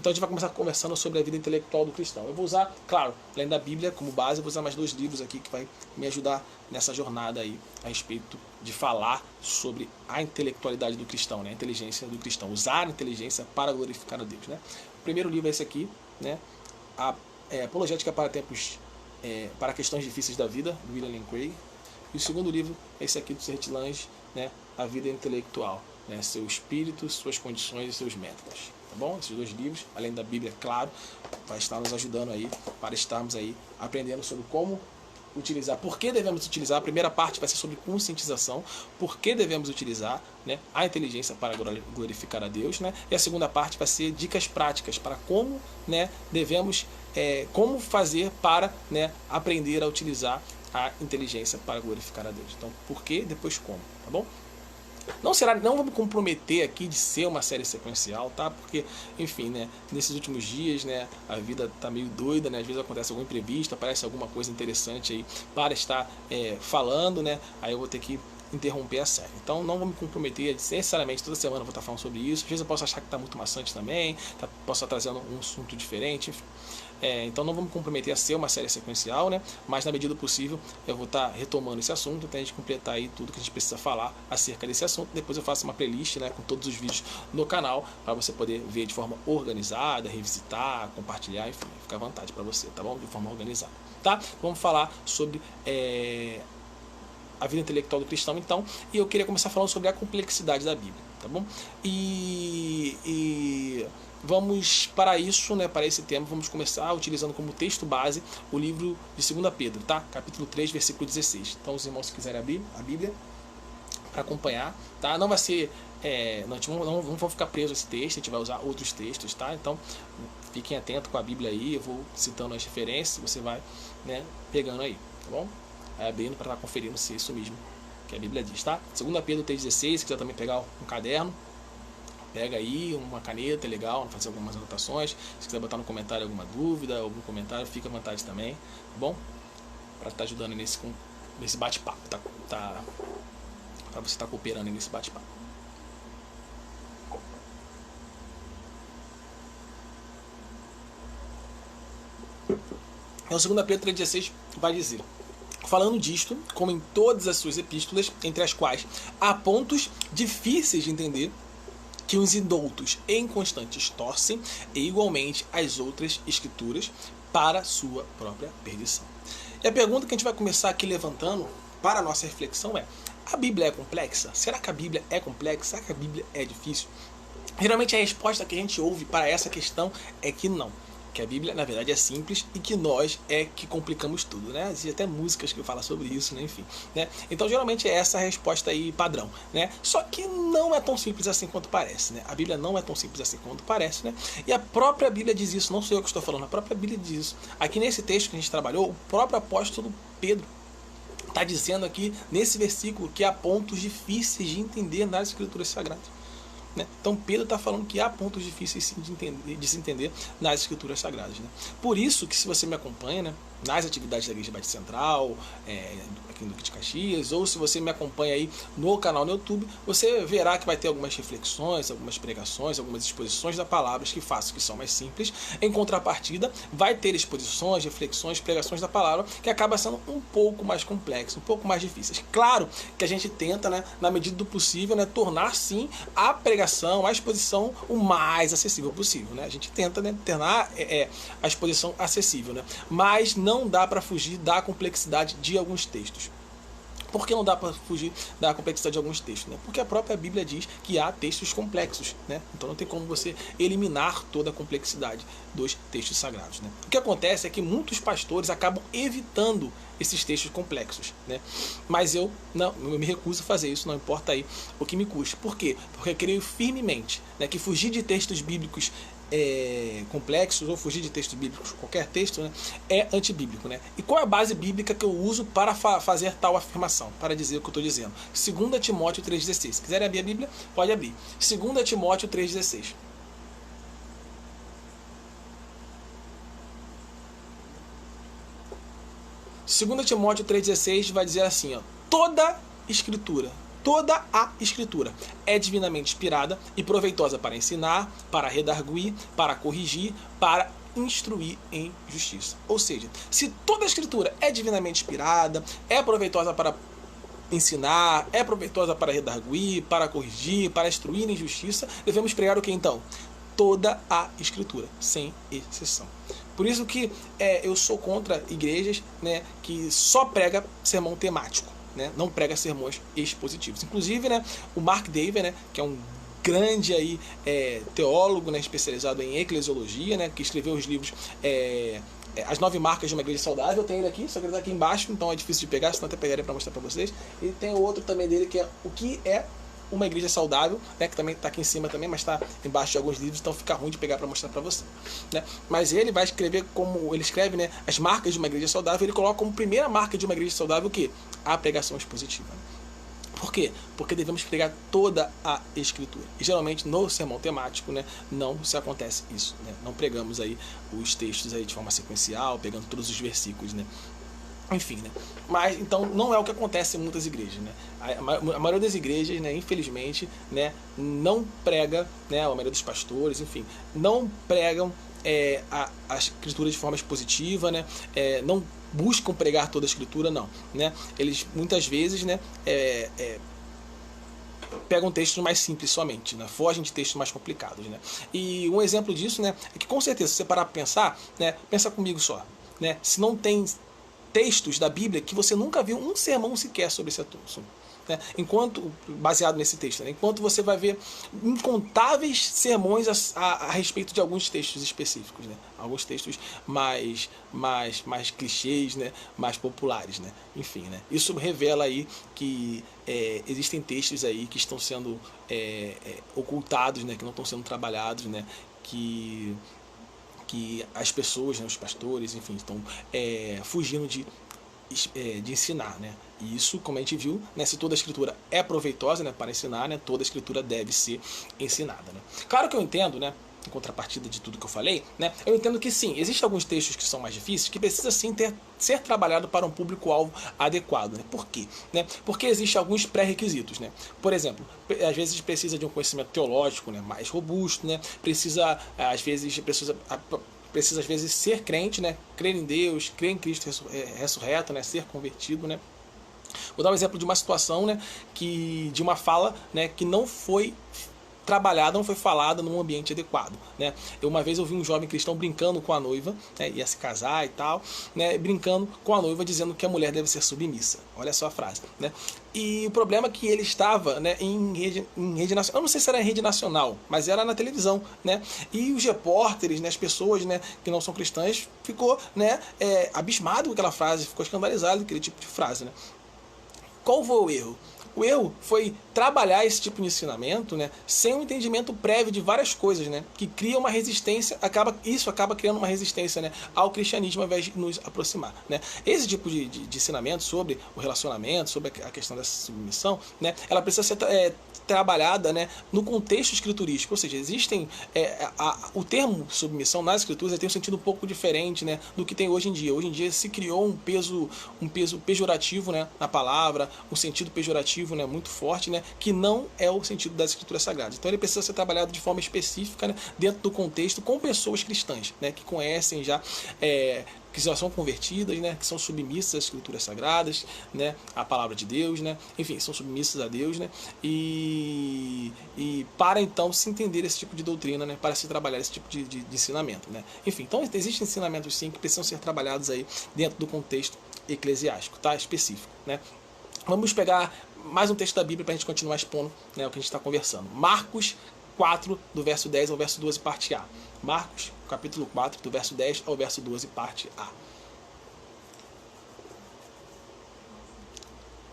Então a gente vai começar conversando sobre a vida intelectual do cristão. Eu vou usar, claro, além da Bíblia como base, eu vou usar mais 2 livros aqui que vai me ajudar nessa jornada aí a respeito de falar sobre a intelectualidade do cristão, né? A inteligência do cristão, usar a inteligência para glorificar a Deus, né? O primeiro livro é esse aqui, né? A Apologética para Tempos, para Questões Difíceis da Vida, do William Lane Craig. E o segundo livro é esse aqui do Serret Lange, né? A Vida Intelectual, né? Seu espírito, suas condições e seus métodos. Tá bom? Esses 2 livros, além da Bíblia, claro, vai estar nos ajudando aí para estarmos aí aprendendo sobre como utilizar, por que devemos utilizar. A primeira parte vai ser sobre conscientização, por que devemos utilizar, né, a inteligência para glorificar a Deus, né? E a segunda parte vai ser dicas práticas para como, né, devemos, como fazer para, né, aprender a utilizar a inteligência para glorificar a Deus. Então, por que, depois como, tá bom? Não vou me comprometer aqui de ser uma série sequencial, tá? Porque, enfim, né, nesses últimos dias, né, a vida tá meio doida, né? Às vezes acontece algum imprevisto, aparece alguma coisa interessante aí para estar falando, né? Aí eu vou ter que interromper a série. Então não vou me comprometer necessariamente toda semana eu vou estar falando sobre isso. Às vezes eu posso achar que está muito maçante também, posso estar trazendo um assunto diferente, enfim. Então não vou me comprometer a ser uma série sequencial, né? Mas na medida do possível eu vou estar retomando esse assunto até a gente completar aí tudo que a gente precisa falar acerca desse assunto. Depois eu faço uma playlist, né, com todos os vídeos no canal para você poder ver de forma organizada, revisitar, compartilhar, enfim, fica à vontade para você, tá bom? De forma organizada, tá? Vamos falar sobre a vida intelectual do cristão, então, e eu queria começar falando sobre a complexidade da Bíblia, tá bom? E vamos, para isso, né, para esse tema, vamos começar utilizando como texto base o livro de 2 Pedro, tá? Capítulo 3, versículo 16. Então, os irmãos, se quiserem abrir a Bíblia para acompanhar, tá? Não vai ser, não vamos ficar presos a esse texto, a gente vai usar outros textos, tá? Então, fiquem atentos com a Bíblia aí, eu vou citando as referências, você vai, né, pegando aí, tá bom? Abrindo para estar conferindo se é isso mesmo que a Bíblia diz, tá? 2 Pedro 3,16, se quiser também pegar um caderno, pega aí uma caneta, é legal, fazer algumas anotações. Se quiser botar no comentário alguma dúvida, algum comentário, fica à vontade também, tá bom? Para estar ajudando nesse bate-papo, tá? Para você estar cooperando nesse bate-papo. Então, 2 Pedro 3,16 vai dizer: falando disto, como em todas as suas epístolas, entre as quais há pontos difíceis de entender, que os indoutos e inconstantes torcem, e igualmente as outras escrituras, para sua própria perdição. E a pergunta que a gente vai começar aqui levantando para a nossa reflexão é: a Bíblia é complexa? Será que a Bíblia é complexa? Será que a Bíblia é difícil? Geralmente a resposta que a gente ouve para essa questão é que não. Que a Bíblia, na verdade, é simples e que nós é que complicamos tudo, né? Existem até músicas que falam sobre isso, né? Enfim, né? Então, geralmente, é essa a resposta aí padrão, né? Só que não é tão simples assim quanto parece, né? A Bíblia não é tão simples assim quanto parece, né? E a própria Bíblia diz isso, não sou eu que estou falando, a própria Bíblia diz isso. Aqui nesse texto que a gente trabalhou, o próprio apóstolo Pedro está dizendo aqui, nesse versículo, que há pontos difíceis de entender nas Escrituras Sagradas. Né? Então Pedro está falando que há pontos difíceis de se entender nas Escrituras Sagradas. Né? Por isso que, se você me acompanha, né, nas atividades da Igreja Batista Central, aqui no Duque de Caxias, ou se você me acompanha aí no canal no YouTube, você verá que vai ter algumas reflexões, algumas pregações, algumas exposições da palavra que faço, que são mais simples. Em contrapartida, vai ter exposições, reflexões, pregações da palavra que acaba sendo um pouco mais complexo, um pouco mais difíceis. Claro que a gente tenta, né, na medida do possível, né, tornar sim a pregação, a exposição o mais acessível possível. Né? A gente tenta, né, tornar a exposição acessível, né? Mas não dá para fugir da complexidade de alguns textos. Por que não dá para fugir da complexidade de alguns textos? Né? Porque a própria Bíblia diz que há textos complexos. Né? Então não tem como você eliminar toda a complexidade dos textos sagrados. Né? O que acontece é que muitos pastores acabam evitando esses textos complexos. Né? Mas eu me recuso a fazer isso, não importa aí o que me custe. Por quê? Porque eu creio firmemente, né, que fugir de textos bíblicos complexos, ou fugir de textos bíblicos, qualquer texto, né, é antibíblico. Né? E qual é a base bíblica que eu uso para fazer tal afirmação, para dizer o que eu estou dizendo? 2 Timóteo 3,16. Se quiser abrir a Bíblia, pode abrir. 2 Timóteo 3,16. Segundo Timóteo 3,16 vai dizer assim, ó: toda escritura Toda a Escritura é divinamente inspirada e proveitosa para ensinar, para redarguir, para corrigir, para instruir em justiça. Ou seja, se toda a Escritura é divinamente inspirada, é proveitosa para ensinar, é proveitosa para redarguir, para corrigir, para instruir em justiça, devemos pregar o que então? Toda a Escritura, sem exceção. Por isso que eu sou contra igrejas, né, que só prega sermão temático, né, não prega sermões expositivos. Inclusive, né, o Mark Dever, né, que é um grande aí, teólogo, né, especializado em eclesiologia, né, que escreveu os livros As 9 Marcas de uma Igreja Saudável. Tem ele aqui, só que ele está aqui embaixo, então é difícil de pegar, senão até pegaria para mostrar para vocês. E tem outro também dele, que é O que é uma Igreja Saudável, né, que também está aqui em cima também, mas está embaixo de alguns livros, então fica ruim de pegar para mostrar para você, né? Mas ele vai escrever, como ele escreve, né, as marcas de uma igreja saudável. Ele coloca como primeira marca de uma igreja saudável o quê? A pregação expositiva. Por quê? Porque devemos pregar toda a Escritura. E geralmente no sermão temático, né, não se acontece isso, né? Não pregamos aí os textos aí de forma sequencial, pegando todos os versículos, né? Enfim, né? Mas então não é o que acontece em muitas igrejas, né? A maioria das igrejas, né, infelizmente, né, não prega, né, a maioria dos pastores, enfim, não pregam a Escritura de forma expositiva, né? Não buscam pregar toda a Escritura, não, né? Eles muitas vezes, né, pegam textos mais simples somente, né? Fogem de textos mais complicados, né? E um exemplo disso, né, é que com certeza, se você parar para pensar, né, pensa comigo só, né? Se não tem textos da Bíblia que você nunca viu um sermão sequer sobre esse assunto, né? Enquanto, baseado nesse texto, né? Enquanto você vai ver incontáveis sermões a respeito de alguns textos específicos, né? Alguns textos mais clichês, né? Mais populares, né? Enfim, né? Isso revela aí que existem textos aí que estão sendo ocultados, né? Que não estão sendo trabalhados, né? Que as pessoas, né, os pastores, enfim, estão fugindo de ensinar, né? E isso, como a gente viu, né, se toda a Escritura é proveitosa, né, para ensinar, né, toda a Escritura deve ser ensinada, né? Claro que eu entendo, né, em contrapartida de tudo que eu falei, né, eu entendo que sim, existem alguns textos que são mais difíceis, que precisa sim ser trabalhado para um público-alvo adequado, né? Por quê? Né? Porque existem alguns pré-requisitos, né? Por exemplo, às vezes precisa de um conhecimento teológico, né, mais robusto, né? Precisa às vezes ser crente, né? Crer em Deus, crer em Cristo ressurreto, né? Ser convertido, né? Vou dar um exemplo de uma situação, né, de uma fala, né, que não foi trabalhada, não foi falada num ambiente adequado, né? Uma vez eu vi um jovem cristão brincando com a noiva, né, ia se casar e tal, né, brincando com a noiva, dizendo que a mulher deve ser submissa. Olha só a frase, né? E o problema é que ele estava, né, em rede nacional, eu não sei se era em rede nacional, mas era na televisão, né? E os repórteres, né, as pessoas, né, que não são cristãs, ficou, né, abismado com aquela frase, ficou escandalizado com aquele tipo de frase, né? Qual foi o erro? O erro foi trabalhar esse tipo de ensinamento, né, sem um entendimento prévio de várias coisas, né, que cria uma resistência, isso acaba criando uma resistência, né, ao cristianismo ao invés de nos aproximar, né. Esse tipo de ensinamento sobre o relacionamento, sobre a questão dessa submissão, né, ela precisa ser trabalhada, né, no contexto escriturístico, ou seja, existem o termo submissão nas escrituras tem um sentido um pouco diferente, né, do que tem hoje em dia. Hoje em dia se criou um peso pejorativo, né, na palavra, um sentido pejorativo, né, muito forte, né, que não é o sentido das escrituras sagradas. Então ele precisa ser trabalhado de forma específica, né, dentro do contexto com pessoas cristãs, né, que conhecem já que já são convertidas, né, que são submissas às escrituras sagradas, né, à palavra de Deus, né, enfim, são submissas a Deus, né, e para então se entender esse tipo de doutrina, né, para se trabalhar esse tipo de ensinamento, né. Enfim, então existem ensinamentos sim que precisam ser trabalhados aí dentro do contexto eclesiástico, tá, específico, né. Vamos pegar mais um texto da Bíblia para a gente continuar expondo, né, o que a gente está conversando. Marcos 4, do verso 10 ao verso 12, parte A. Marcos, capítulo 4, do verso 10 ao verso 12, parte A.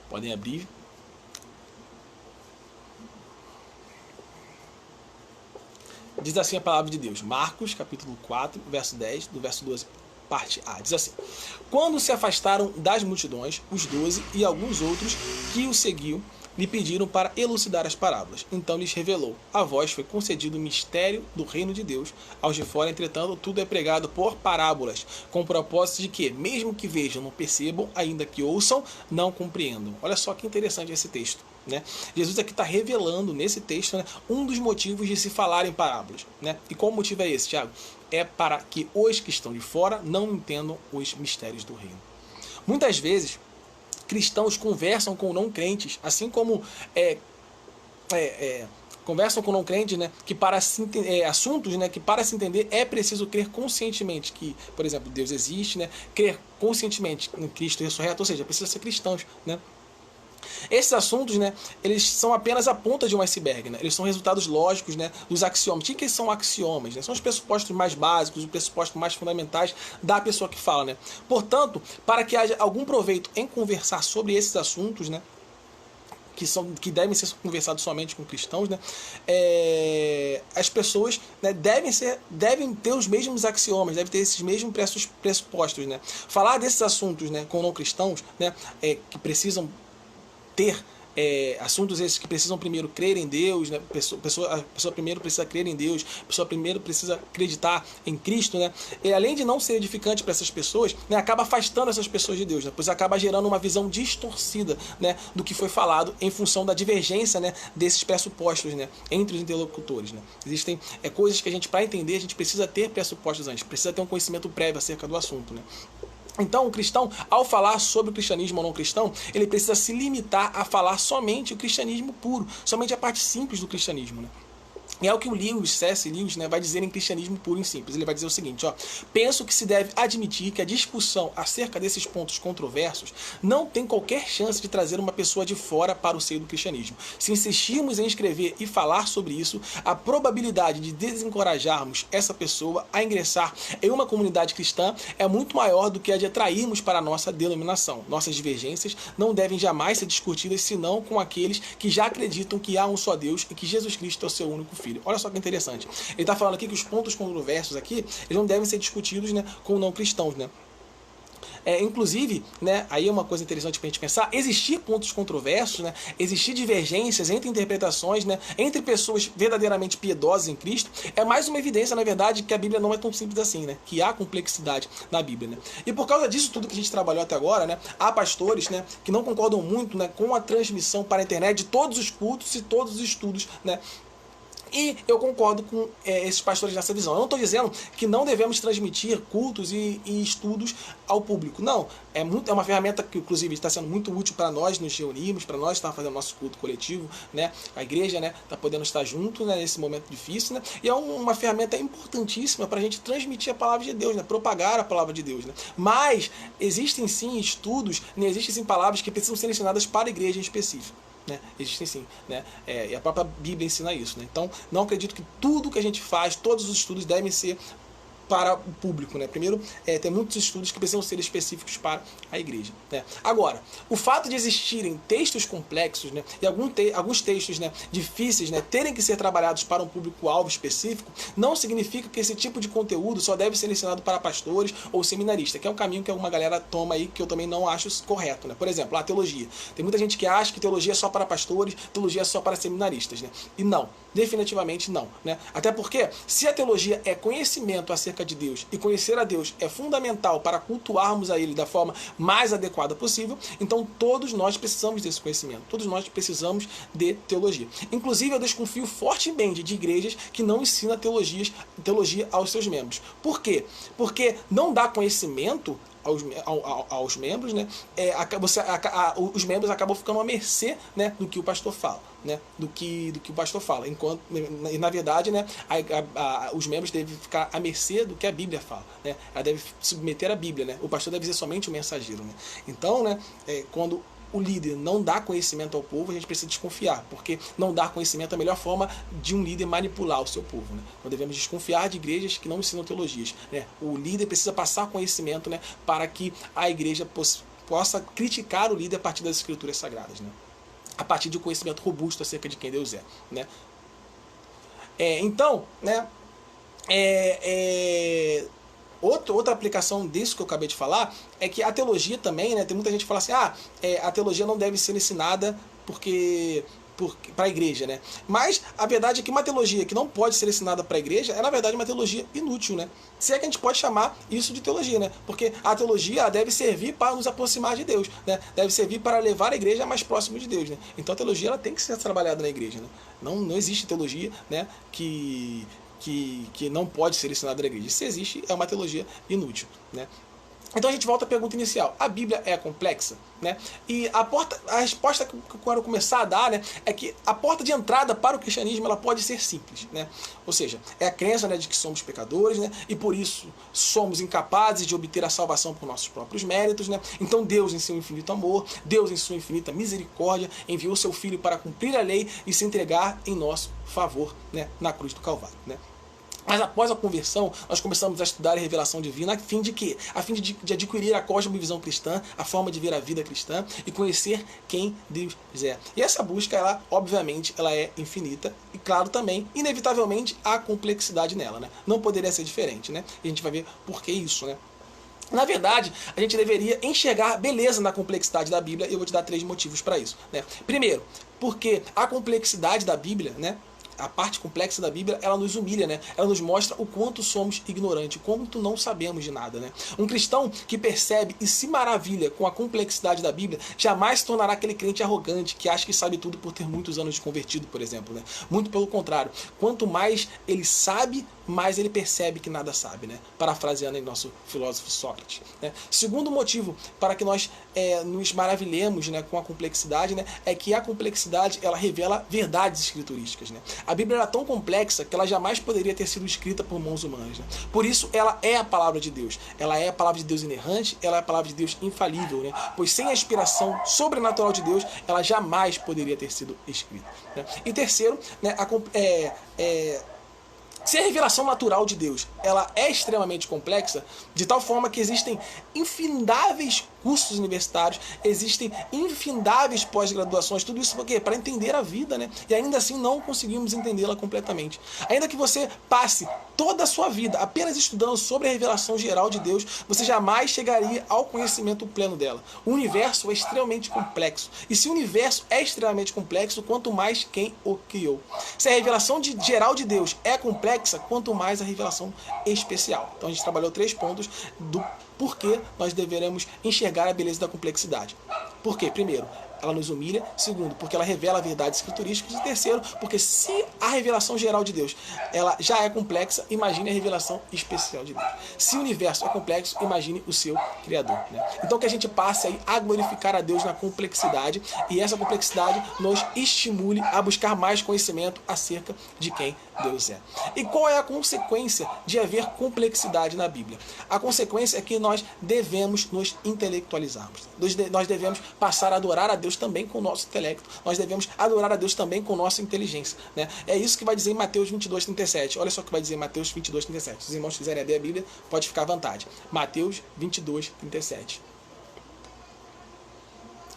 Podem abrir. Diz assim a palavra de Deus. Marcos, capítulo 4, verso 10, do verso 12, parte A. Diz assim: Quando se afastaram das multidões, os 12 e alguns outros que o seguiam, lhe pediram para elucidar as parábolas. Então lhes revelou. A vós foi concedido o mistério do reino de Deus. Aos de fora, entretanto, tudo é pregado por parábolas, com o propósito de que, mesmo que vejam, não percebam, ainda que ouçam, não compreendam. Olha só que interessante esse texto, né? Jesus aqui está revelando nesse texto, né, um dos motivos de se falar em parábolas, né? E qual motivo é esse, Tiago? É para que os que estão de fora não entendam os mistérios do reino. Muitas vezes, cristãos conversam com não crentes, assim como conversam com não crentes, né, que para se assuntos, né, que para se entender é preciso crer conscientemente que, por exemplo, Deus existe, né, crer conscientemente em Cristo ressurreto, ou seja, precisa ser cristãos, né. Esses assuntos, né, eles são apenas a ponta de um iceberg, né? Eles são resultados lógicos, né, dos axiomas. O que são axiomas? Né? São os pressupostos mais básicos, os pressupostos mais fundamentais da pessoa que fala, né? Portanto, para que haja algum proveito em conversar sobre esses assuntos, né, que devem ser conversados somente com cristãos, né, as pessoas, né, devem ter os mesmos axiomas, devem ter esses mesmos pressupostos, né. Falar desses assuntos, né, com não cristãos, né, que precisam ter assuntos esses que precisam primeiro crer em Deus, né? A pessoa primeiro precisa crer em Deus, a pessoa primeiro precisa acreditar em Cristo, né? E além de não ser edificante para essas pessoas, né, acaba afastando essas pessoas de Deus, né? Pois acaba gerando uma visão distorcida, né, do que foi falado em função da divergência, né, desses pressupostos, né, entre os interlocutores, né? Existem coisas que para entender, a gente precisa ter pressupostos antes, precisa ter um conhecimento prévio acerca do assunto, né? Então, o cristão, ao falar sobre o cristianismo ou não cristão, ele precisa se limitar a falar somente o cristianismo puro, somente a parte simples do cristianismo, né? E é o que o C.S. Lewis, né, vai dizer em Cristianismo Puro e Simples. Ele vai dizer o seguinte, ó: penso que se deve admitir que a discussão acerca desses pontos controversos não tem qualquer chance de trazer uma pessoa de fora para o seio do cristianismo. Se insistirmos em escrever e falar sobre isso, a probabilidade de desencorajarmos essa pessoa a ingressar em uma comunidade cristã é muito maior do que a de atrairmos para a nossa denominação. Nossas divergências não devem jamais ser discutidas senão com aqueles que já acreditam que há um só Deus e que Jesus Cristo é o seu único Filho. Olha só que interessante. Ele está falando aqui que os pontos controversos aqui, eles não devem ser discutidos, né, com não cristãos, né? Inclusive, né, aí é uma coisa interessante para a gente pensar, existir pontos controversos, né, existir divergências entre interpretações, né, entre pessoas verdadeiramente piedosas em Cristo, é mais uma evidência, na verdade, que a Bíblia não é tão simples assim, né, que há complexidade na Bíblia, né. E por causa disso tudo que a gente trabalhou até agora, né, há pastores, né, que não concordam muito, né, com a transmissão para a internet de todos os cultos e todos os estudos, né. E eu concordo com esses pastores nessa visão. Eu não estou dizendo que não devemos transmitir cultos e estudos ao público. Não, é uma ferramenta que, inclusive, está sendo muito útil para nós nos reunirmos, para nós estar fazendo nosso culto coletivo, né? A igreja, né, está podendo estar junto, né, nesse momento difícil, né? E é uma ferramenta importantíssima para a gente transmitir a palavra de Deus, né? Propagar a palavra de Deus, né? Mas existem sim estudos, né? Existem sim palavras que precisam ser ensinadas para a igreja em específico. Né? Existem sim, né? E a própria Bíblia ensina isso, né? Então, não acredito que tudo que a gente faz, todos os estudos devem ser para o público, né? Primeiro, tem muitos estudos que precisam ser específicos para a igreja, né? Agora, o fato de existirem textos complexos, né, e alguns textos, né, difíceis, né, terem que ser trabalhados para um público-alvo específico, não significa que esse tipo de conteúdo só deve ser ensinado para pastores ou seminaristas, que é um caminho que alguma galera toma aí que eu também não acho correto, né? Por exemplo, a teologia. Tem muita gente que acha que teologia é só para pastores, teologia é só para seminaristas, né? E não, definitivamente não, né? Até porque, se a teologia é conhecimento acerca de Deus e conhecer a Deus é fundamental para cultuarmos a Ele da forma mais adequada possível, então todos nós precisamos desse conhecimento, todos nós precisamos de teologia. Inclusive, eu desconfio fortemente de igrejas que não ensinam teologia aos seus membros. Por quê? Porque não dá conhecimento aos membros, né? Os membros acabam ficando à mercê, né, do que o pastor fala, né? Do que o pastor fala. Enquanto, na verdade, né, os membros devem ficar à mercê do que a Bíblia fala, né? Ela deve submeter a Bíblia, né? O pastor deve ser somente o mensageiro, né? Então, né, quando o líder não dá conhecimento ao povo, a gente precisa desconfiar, porque não dar conhecimento é a melhor forma de um líder manipular o seu povo, né? Nós devemos desconfiar de igrejas que não ensinam teologias, né? O líder precisa passar conhecimento, né, para que a igreja possa criticar o líder a partir das escrituras sagradas, né? A partir de um conhecimento robusto acerca de quem Deus é, né? Então, né, outra aplicação disso que eu acabei de falar é que a teologia também, né, tem muita gente que fala assim, a teologia não deve ser ensinada porque para a igreja, né? Mas a verdade é que uma teologia que não pode ser ensinada para a igreja é, na verdade, uma teologia inútil, né? Se é que a gente pode chamar isso de teologia, né? Porque a teologia ela deve servir para nos aproximar de Deus, né? Deve servir para levar a igreja mais próximo de Deus, né? Então a teologia ela tem que ser trabalhada na igreja, né? Não existe teologia, né, que não pode ser ensinada na igreja. Se existe, é uma teologia inútil, né? Então a gente volta à pergunta inicial. A Bíblia é complexa? Né? E a resposta que eu quero começar a dar, né, é que a porta de entrada para o cristianismo ela pode ser simples. Né? Ou seja, é a crença, né, de que somos pecadores, né, e por isso somos incapazes de obter a salvação por nossos próprios méritos. Né? Então Deus, em seu infinito amor, Deus, em sua infinita misericórdia, enviou seu Filho para cumprir a lei e se entregar em nosso favor, né, na cruz do Calvário. Né? Mas após a conversão, nós começamos a estudar a revelação divina a fim de quê? A fim de adquirir a cosmovisão cristã, a forma de ver a vida cristã e conhecer quem Deus é. E essa busca, ela, obviamente, ela é infinita e, claro, também, inevitavelmente, há complexidade nela. Né? Não poderia ser diferente, né? E a gente vai ver por que isso, né? Na verdade, a gente deveria enxergar beleza na complexidade da Bíblia e eu vou te dar 3 motivos para isso. Né? Primeiro, porque a complexidade da Bíblia, né? A parte complexa da Bíblia, ela nos humilha, né? Ela nos mostra o quanto somos ignorantes, o quanto não sabemos de nada, né? Um cristão que percebe e se maravilha com a complexidade da Bíblia jamais se tornará aquele crente arrogante que acha que sabe tudo por ter muitos anos de convertido, por exemplo, né? Muito pelo contrário. Quanto mais ele sabe, mais ele percebe que nada sabe, né? Parafraseando em nosso filósofo Sócrates. Né? Segundo motivo para que nós nos maravilhemos, né, com a complexidade, né, é que a complexidade ela revela verdades escriturísticas. Né? A Bíblia era tão complexa que ela jamais poderia ter sido escrita por mãos humanas. Né? Por isso, ela é a palavra de Deus. Ela é a palavra de Deus inerrante, ela é a palavra de Deus infalível. Né? Pois sem a inspiração sobrenatural de Deus, ela jamais poderia ter sido escrita. Né? E terceiro, né, se a revelação natural de Deus ela é extremamente complexa, de tal forma que existem infindáveis cursos universitários, existem infindáveis pós-graduações, tudo isso para entender a vida, né? E ainda assim não conseguimos entendê-la completamente. Ainda que você passe toda a sua vida apenas estudando sobre a revelação geral de Deus, você jamais chegaria ao conhecimento pleno dela. O universo é extremamente complexo. E se o universo é extremamente complexo, quanto mais quem o criou. Se a revelação geral de Deus é complexa, quanto mais a revelação especial. Então a gente trabalhou 3 pontos do porquê nós deveremos enxergar a beleza da complexidade. Por quê? Primeiro, ela nos humilha. Segundo, porque ela revela verdades escriturísticas. E terceiro, porque se a revelação geral de Deus ela já é complexa, imagine a revelação especial de Deus. Se o universo é complexo, imagine o seu Criador. Né? Então que a gente passe aí a glorificar a Deus na complexidade e essa complexidade nos estimule a buscar mais conhecimento acerca de quem Deus é. E qual é a consequência de haver complexidade na Bíblia? A consequência é que nós devemos nos intelectualizarmos. Nós devemos passar a adorar a Deus também com o nosso intelecto. Nós devemos adorar a Deus também com nossa inteligência. Né? É isso que vai dizer em Mateus 22:37. Olha só o que vai dizer em Mateus 22:37. Se os irmãos quiserem ler a Bíblia, pode ficar à vontade. Mateus 22:37.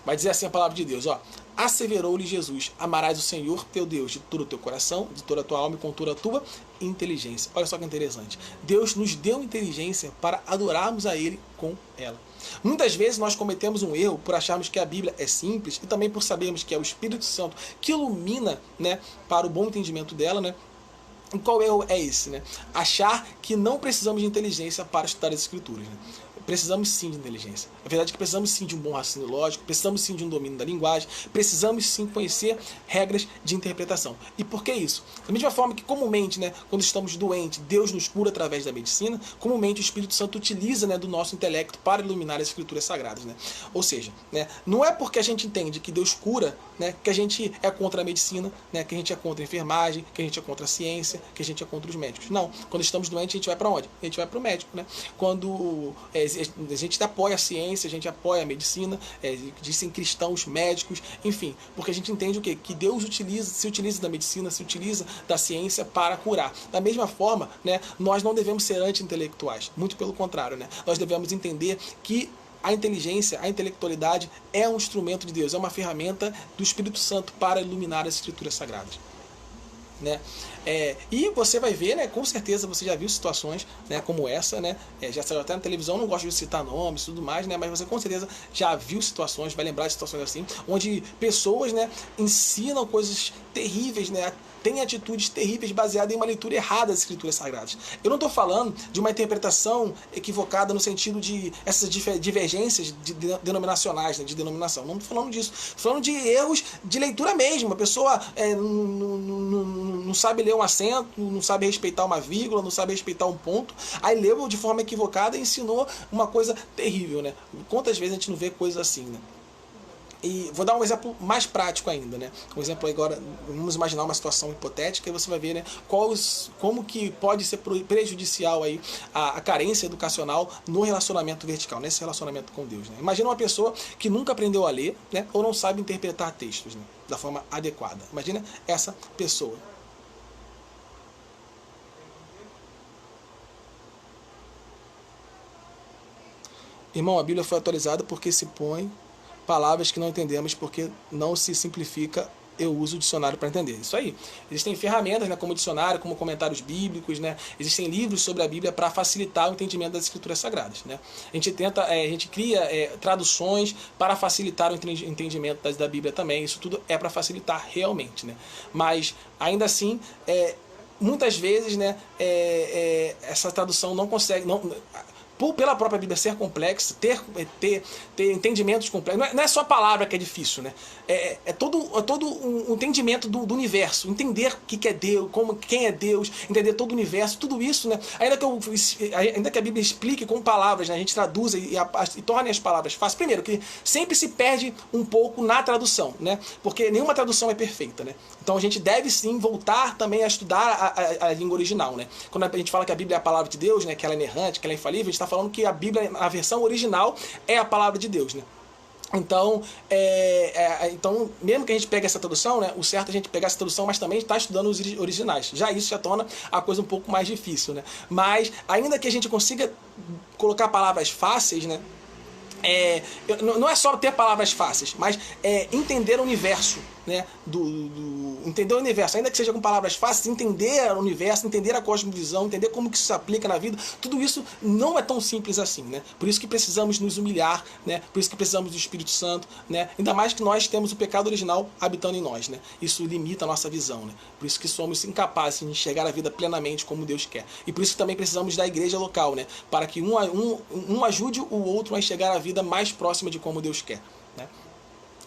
Vai dizer assim a palavra de Deus, ó. Asseverou-lhe Jesus, amarás o Senhor teu Deus de todo o teu coração, de toda a tua alma e com toda a tua inteligência. Olha só que interessante. Deus nos deu inteligência para adorarmos a Ele com ela. Muitas vezes nós cometemos um erro por acharmos que a Bíblia é simples e também por sabermos que é o Espírito Santo que ilumina, né, para o bom entendimento dela, né? E qual erro é esse? Né? Achar que não precisamos de inteligência para estudar as Escrituras. Né? Precisamos sim de inteligência. A verdade é que precisamos sim de um bom raciocínio lógico, precisamos sim de um domínio da linguagem, precisamos sim conhecer regras de interpretação. E por que isso? Da mesma forma que comumente, né, quando estamos doentes, Deus nos cura através da medicina, comumente o Espírito Santo utiliza, né, do nosso intelecto para iluminar as Escrituras Sagradas. Né? Ou seja, né, não é porque a gente entende que Deus cura, né, que a gente é contra a medicina, né, que a gente é contra a enfermagem, que a gente é contra a ciência, que a gente é contra os médicos. Não. Quando estamos doentes, a gente vai para onde? A gente vai para o médico. Né? Quando a gente apoia a ciência, a gente apoia a medicina, dizem cristãos, médicos, enfim, porque a gente entende o quê? Que Deus se utiliza da medicina, se utiliza da ciência para curar. Da mesma forma, né, nós não devemos ser anti-intelectuais, muito pelo contrário, né? Nós devemos entender que a inteligência, a intelectualidade é um instrumento de Deus, é uma ferramenta do Espírito Santo para iluminar as Escrituras Sagradas. né? E você vai ver, né, com certeza você já viu situações, né, como essa, né, já saiu até na televisão, não gosto de citar nomes e tudo mais, né, mas você com certeza já viu situações, vai lembrar de situações assim, onde pessoas, né, ensinam coisas terríveis, né, tem atitudes terríveis baseadas em uma leitura errada das escrituras sagradas. Eu não estou falando de uma interpretação equivocada no sentido de essas divergências denominacionais, né, de denominação. Não estou falando disso. Estou falando de erros de leitura mesmo. A pessoa não sabe ler um acento, não sabe respeitar uma vírgula, não sabe respeitar um ponto. Aí leu de forma equivocada e ensinou uma coisa terrível, né? Quantas vezes a gente não vê coisas assim, né? E vou dar um exemplo mais prático ainda, né? Um exemplo agora, vamos imaginar uma situação hipotética e você vai ver, né, como que pode ser prejudicial aí a carência educacional no relacionamento vertical, nesse relacionamento com Deus, né? Imagina uma pessoa que nunca aprendeu a ler, né, ou não sabe interpretar textos, né, da forma adequada. Imagina essa pessoa. Irmão, a Bíblia foi atualizada porque se põe palavras que não entendemos porque não se simplifica, eu uso o dicionário para entender. Isso aí. Existem ferramentas, né, como dicionário, como comentários bíblicos, né? Existem livros sobre a Bíblia para facilitar o entendimento das escrituras sagradas, né? A gente cria traduções para facilitar o entendimento da Bíblia também. Isso tudo é para facilitar realmente, né? Mas ainda assim, muitas vezes, né, essa tradução não consegue, pela própria Bíblia ser complexa, ter entendimentos complexos. Não é só a palavra que é difícil, né? É todo um entendimento do universo. Entender o que é Deus, quem é Deus, entender todo o universo, tudo isso, né? Ainda que a Bíblia explique com palavras, né, a gente traduza e torne as palavras fáceis. Primeiro, que sempre se perde um pouco na tradução, né? Porque nenhuma tradução é perfeita, né? Então a gente deve sim voltar também a estudar a língua original, né? Quando a gente fala que a Bíblia é a palavra de Deus, né, que ela é inerrante, que ela é infalível, a gente está falando que a Bíblia, a versão original, é a palavra de Deus, né? Então, então, mesmo que a gente pegue essa tradução, né, o certo é a gente pegar essa tradução, mas também estar estudando os originais. Já isso já torna a coisa um pouco mais difícil, né? Mas, ainda que a gente consiga colocar palavras fáceis, né, não é só ter palavras fáceis, mas entender o universo, né, entender o universo, ainda que seja com palavras fáceis, entender o universo, entender a cosmovisão, entender como que isso se aplica na vida, tudo isso não é tão simples assim, né? Por isso que precisamos nos humilhar, né? Por isso que precisamos do Espírito Santo, né? Ainda mais que nós temos o pecado original habitando em nós, né? Isso limita a nossa visão, né? Por isso que somos incapazes de enxergar a vida plenamente como Deus quer. E por isso que também precisamos da igreja local, né? Para que um ajude o outro a enxergar a vida mais próxima de como Deus quer, né?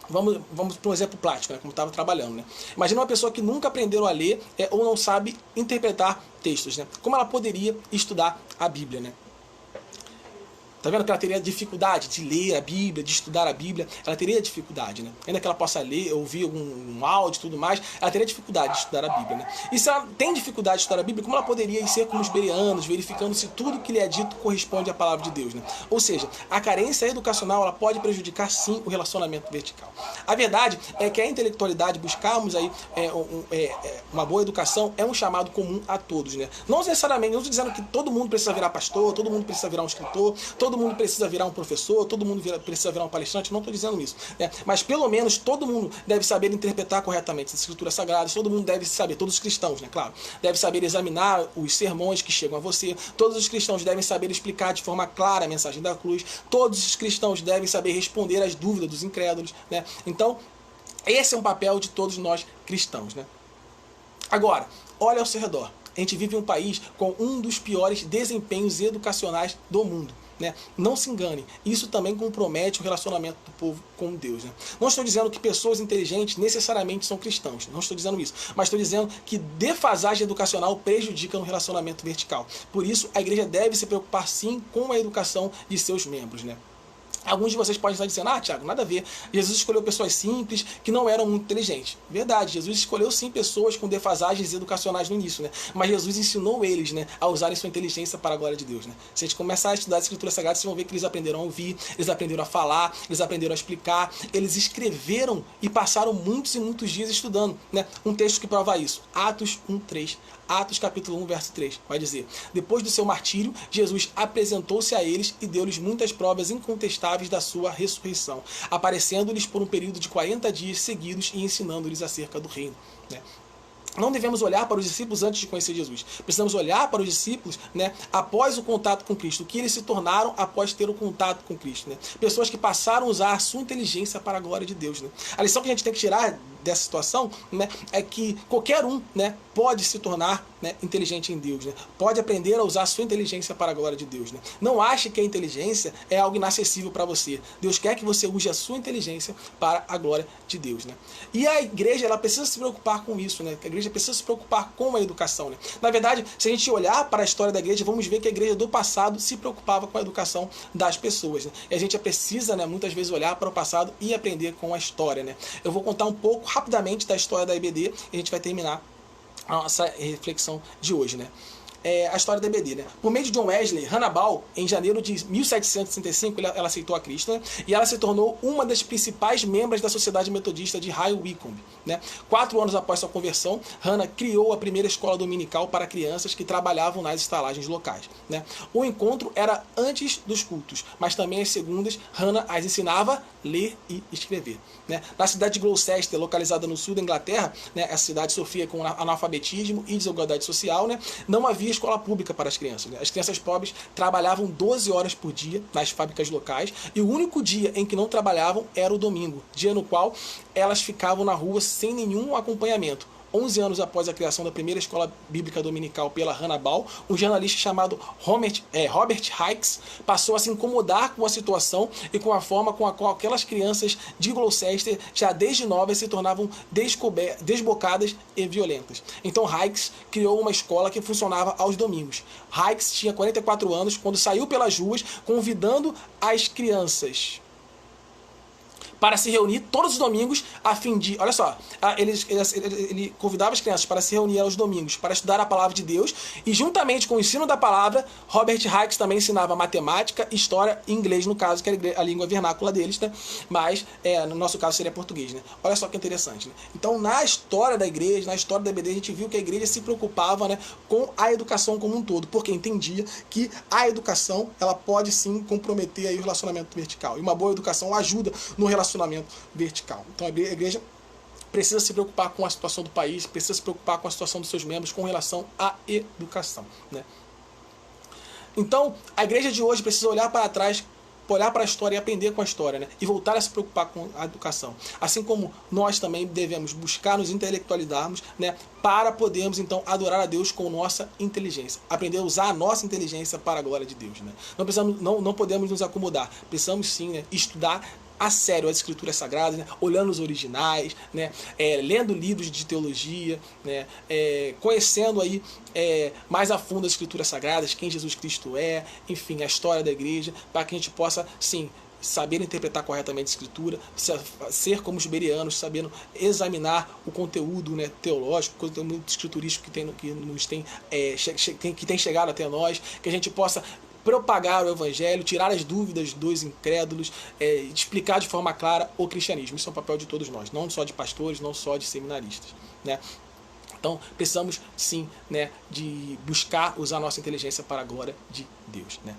Vamos para um exemplo prático, né, como estava trabalhando, né? Imagina uma pessoa que nunca aprendeu a ler ou não sabe interpretar textos, né? Como ela poderia estudar a Bíblia, né? Tá vendo que ela teria dificuldade de ler a Bíblia, de estudar a Bíblia? Ela teria dificuldade, né? Ainda que ela possa ler, ouvir algum áudio e tudo mais, ela teria dificuldade de estudar a Bíblia, né? E se ela tem dificuldade de estudar a Bíblia, como ela poderia ser como os bereanos, verificando se tudo que lhe é dito corresponde à palavra de Deus, né? Ou seja, a carência educacional ela pode prejudicar sim o relacionamento vertical. A verdade é que a intelectualidade, buscarmos aí uma boa educação, é um chamado comum a todos, né? Não necessariamente, não estou dizendo que todo mundo precisa virar pastor, todo mundo precisa virar um escritor, todo mundo precisa virar um professor, todo mundo precisa virar um palestrante, não estou dizendo isso, né? Mas pelo menos todo mundo deve saber interpretar corretamente as escrituras sagradas, todo mundo deve saber, todos os cristãos, né, claro, deve saber examinar os sermões que chegam a você, todos os cristãos devem saber explicar de forma clara a mensagem da cruz, todos os cristãos devem saber responder às dúvidas dos incrédulos, né? Então, esse é um papel de todos nós cristãos, né? Agora, olha ao seu redor. A gente vive em um país com um dos piores desempenhos educacionais do mundo, né? Não se engane, isso também compromete o relacionamento do povo com Deus, né? Não estou dizendo que pessoas inteligentes necessariamente são cristãos, não estou dizendo isso, mas estou dizendo que defasagem educacional prejudica no relacionamento vertical. Por isso, a igreja deve se preocupar sim com a educação de seus membros, né? Alguns de vocês podem estar dizendo, Tiago, nada a ver. Jesus escolheu pessoas simples que não eram muito inteligentes. Verdade, Jesus escolheu sim pessoas com defasagens educacionais no início, né? Mas Jesus ensinou eles, né, a usarem sua inteligência para a glória de Deus, né? Se a gente começar a estudar as escrituras sagradas, vocês vão ver que eles aprenderam a ouvir, eles aprenderam a falar, eles aprenderam a explicar, eles escreveram e passaram muitos e muitos dias estudando, né? Um texto que prova isso, Atos 1:3. Atos capítulo 1, verso 3, vai dizer: depois do seu martírio, Jesus apresentou-se a eles e deu-lhes muitas provas incontestáveis da sua ressurreição, aparecendo-lhes por um período de 40 dias seguidos e ensinando-lhes acerca do reino, né? não devemos olhar para os discípulos antes de conhecer Jesus. Precisamos olhar para os discípulos, né, após o contato com Cristo, o que eles se tornaram após ter o contato com Cristo. Né? Pessoas que passaram a usar a sua inteligência para a glória de Deus. Né? A lição que a gente tem que tirar dessa situação, né, é que qualquer um, né, pode se tornar, né, inteligente em Deus. Né? Pode aprender a usar a sua inteligência para a glória de Deus. Né? Não ache que a inteligência é algo inacessível para você. Deus quer que você use a sua inteligência para a glória de Deus. Né? E a igreja, ela precisa se preocupar com isso. Né? A igreja precisa se preocupar com a educação. Né? Na verdade, se a gente olhar para a história da igreja, vamos ver que a igreja do passado se preocupava com a educação das pessoas. Né? E a gente precisa, né, muitas vezes olhar para o passado e aprender com a história. Né? Eu vou contar um pouco rapidamente da história da IBD e a gente vai terminar a nossa reflexão de hoje. Né? A história da IBD. Né? Por meio de John Wesley, Hannah Ball, em janeiro de 1765, ela aceitou a Cristo, né? E ela se tornou uma das principais membros da Sociedade Metodista de High Wycombe. Né? 4 anos após sua conversão, Hannah criou a primeira escola dominical para crianças que trabalhavam nas estalagens locais. Né? O encontro era antes dos cultos, mas também às segundas, Hannah as ensinava a ler e escrever. Né? Na cidade de Gloucester, localizada no sul da Inglaterra, né, essa cidade sofria com analfabetismo e desigualdade social, né? Não havia escola pública para as crianças. Né? As crianças pobres trabalhavam 12 horas por dia nas fábricas locais e o único dia em que não trabalhavam era o domingo, dia no qual elas ficavam na rua sem nenhum acompanhamento. 11 anos após a criação da primeira escola bíblica dominical pela Hannah Ball, um jornalista chamado Robert Hicks passou a se incomodar com a situação e com a forma com a qual aquelas crianças de Gloucester, já desde novas, se tornavam desbocadas e violentas. Então Hicks criou uma escola que funcionava aos domingos. Hicks tinha 44 anos quando saiu pelas ruas convidando as crianças para se reunir todos os domingos a fim de... Olha só, ele convidava as crianças para se reunir aos domingos para estudar a palavra de Deus e juntamente com o ensino da palavra, Robert Hicks também ensinava matemática, história e inglês, no caso, que era a língua vernácula deles, né? Mas no nosso caso seria português. Né? Olha só que interessante. Né? Então, na história da igreja, na história da IBD, a gente viu que a igreja se preocupava, né, com a educação como um todo, porque entendia que a educação ela pode sim comprometer aí o relacionamento vertical. E uma boa educação ajuda no relacionamento vertical. Então a igreja precisa se preocupar com a situação do país, precisa se preocupar com a situação dos seus membros com relação à educação. Né? Então a igreja de hoje precisa olhar para trás, olhar para a história e aprender com a história, né? E voltar a se preocupar com a educação. Assim como nós também devemos buscar nos intelectualizarmos, né? Para podermos então adorar a Deus com nossa inteligência. Aprender a usar a nossa inteligência para a glória de Deus. Né? Não podemos nos acomodar. Precisamos sim, né, estudar a sério as escrituras sagradas, né? Olhando os originais, né? Lendo livros de teologia, né? Conhecendo aí mais a fundo as escrituras sagradas, quem Jesus Cristo é, enfim, a história da igreja, para que a gente possa, sim, saber interpretar corretamente a escritura, ser como os bereanos, sabendo examinar o conteúdo, né, teológico, o conteúdo escriturístico que tem chegado até nós, que a gente possa propagar o evangelho, tirar as dúvidas dos incrédulos, explicar de forma clara o cristianismo. Isso é o papel de todos nós, não só de pastores, não só de seminaristas. Né? Então, precisamos sim, né, de buscar usar a nossa inteligência para a glória de Deus. Né?